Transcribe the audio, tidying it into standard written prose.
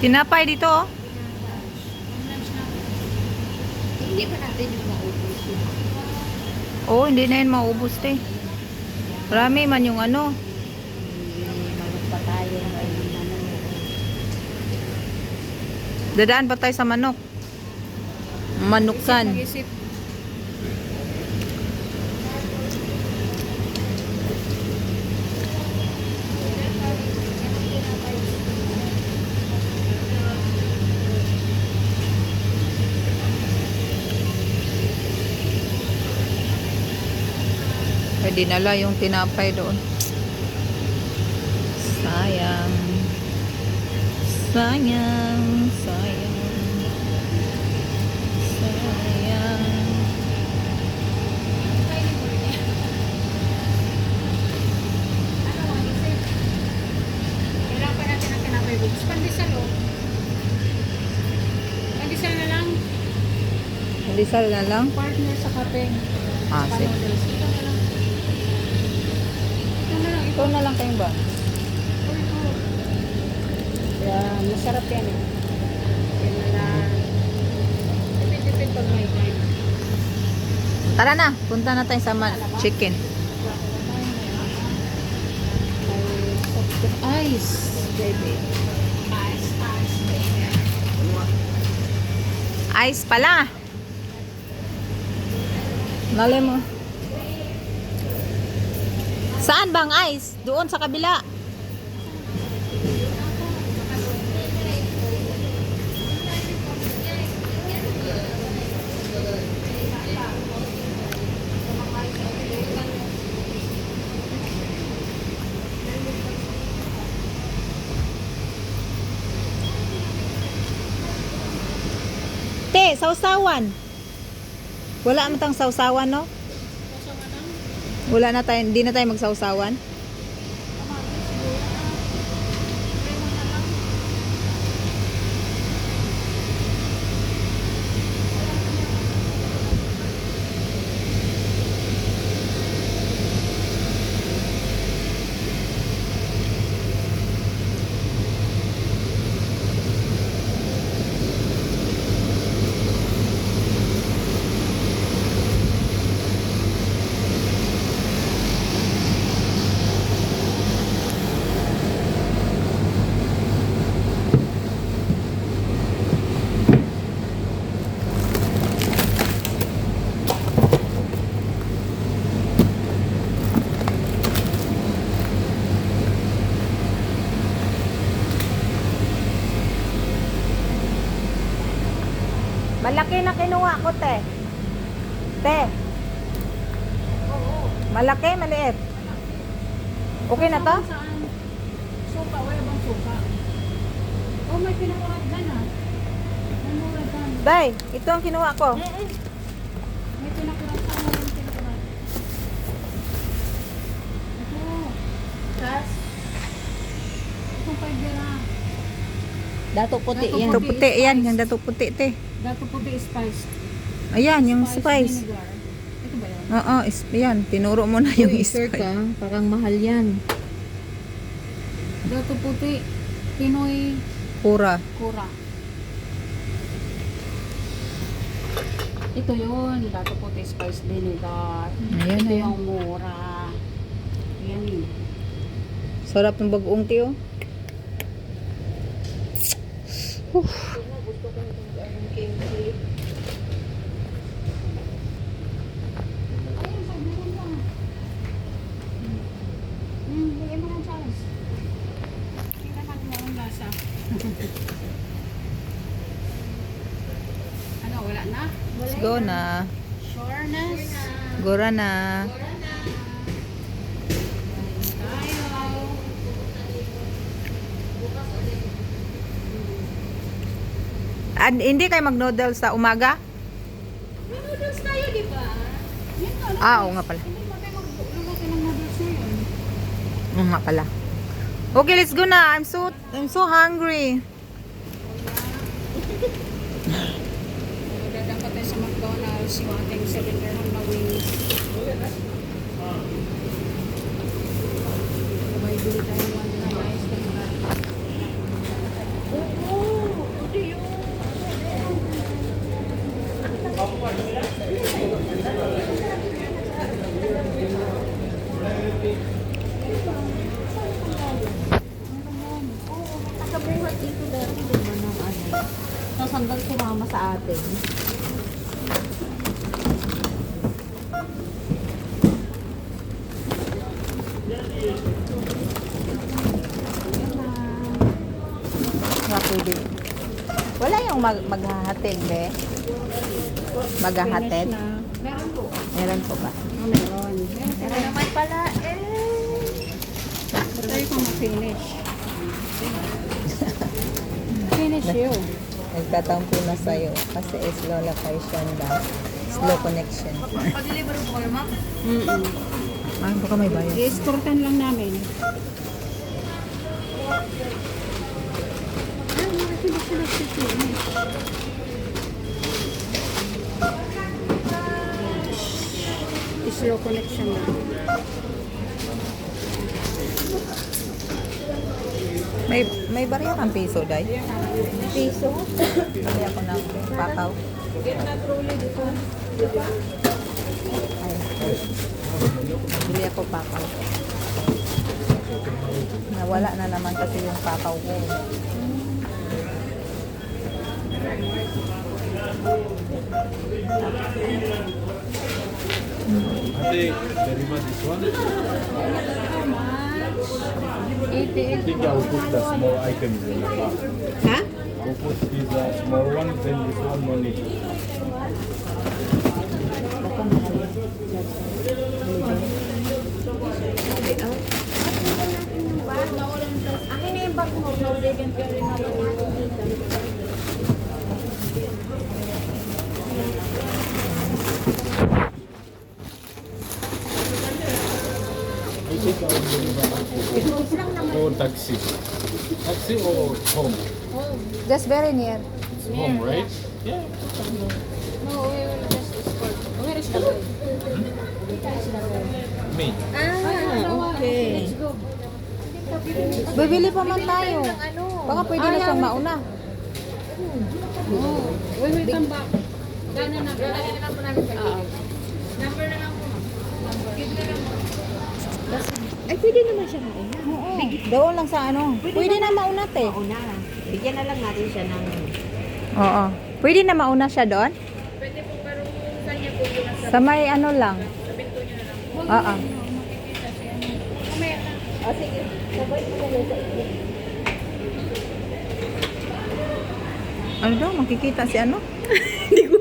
Tinapay dito, oh. Hindi pa natin yung maubos yun. Oh, hindi na yun maubos, te. Marami man yung ano. Manok pa tayo. Dadaan pa tayo sa manok. Manuksan. Mag-isip. Ay, dinala yung tinapay doon. Sayang. Sayang. Sayang. Sayang. Ano ang isip? Hirapan natin ang tinapay books. Pandesal o. Pandesal na lang. Pandesal na lang. Partner sa kape. Ah, sige. Panoodles. Ito na lang. Ito na lang. Ito na lang kayong ba? Ito. Yan. Masarap yan eh. Yan na lang. Tipid-tipid pag may time. Tara na. Punta na tayo sa chicken. Ice, baby. Ice, baby. Ice pala. Malay mo. Saan bang ice? Doon sa kabila. Te, sausawan. Wala matang sausawan, no? Wala na tayo, hindi na tayo magsausawan. Malaki na kinuha ko, te. Te. Malaki, maliit. Okay na to? Saan? Suka, wala bang suka? Oh, may pinakuhat na na. May mura dyan. Day, ito ang kinuha ko. May pinakuhat sa mga yung pinakuhat. Ito. Tas. Itong 5 lira. Dato puti Dato yan. puti Dato puti is yan. spice. Yung dato puti, te. Dato puti is spiced. Ayan, yung spice. Vinegar. Ito ba yun? Oo, yan. Tinuro mo na yung Uy, sir spice. ka, parang mahal yan. Dato puti. Pinoy Pura. Kura. Ito yun, dato puti spice vinegar. Ayan, Ito ayan. yung mura. Yan eh. Sarap ng bagoong, te, oh. Gusto ko nitong anong kimchi. Ayun, sabi ko lang. Bigyan mo ng chance. Tingnan natin mo ang lasa. Ano, wala na? Let's go na. Sureness. Gora na. Tayo. Hindi kayo mag-noodles sa umaga? May noodles tayo, di ba? Yan ka lang. Ah, oo nga pala. Hindi ba tayo magluluto ng noodles ngayon? Oo nga pala. Okay, let's go na. I'm so hungry. Dadang pa tayo sa McDonald's yung ating 7 dirham na wings. Sabay bili tayo ng mga rice. Oo! Nga pwede. Wala yung maghahatid, be? Maghahatid? Finish na. Meron po. Meron po ba? Oh, meron. Meron naman pala, eh. Try ko ma-finish. Finish yun. Nagtatampo na sa'yo kasi slow location daw. Slow connection. Pag-deliver po kayo, ma'am? Ay, baka may bayad. I-escortan lang namin. Slow connection lang. May barya kang piso, day? Piso? Barya ko ng pakaw. Ay. Bili ako pakaw. Nawala na naman kasi yung pakaw ko. Ate, very much this one. I 88. think I will put the small items in the car. Ha? I will put these small ones, then this one no need. Baka mahal. Akin na yung bag mo. Bigyan ka rin na I think I will do the or taxi. Taxi or home? Just very near. It's home, right? Yeah. No, we will just escort. Where is the boy? Me. Okay. Bibili pa man tayo. Baka pwede na siyang mauna. We will come back. Gana na. Gana na lang po namin kayo. Number na lang po. Ay, pwede naman siya mauna. Doon lang sa ano. Pwede na mauna, te. Mauna. Bigyan na lang natin siya ng... Oo. Pwede na mauna siya doon? Pwede po, pero saan niya po yung nasa Sa may ano lang. sa pinto niya na lang. Oo. Makikita siya. Mamaya na. O, sige. Sabay ko na lang sa inyo. Ano daw? Makikita si ano? Hindi ko.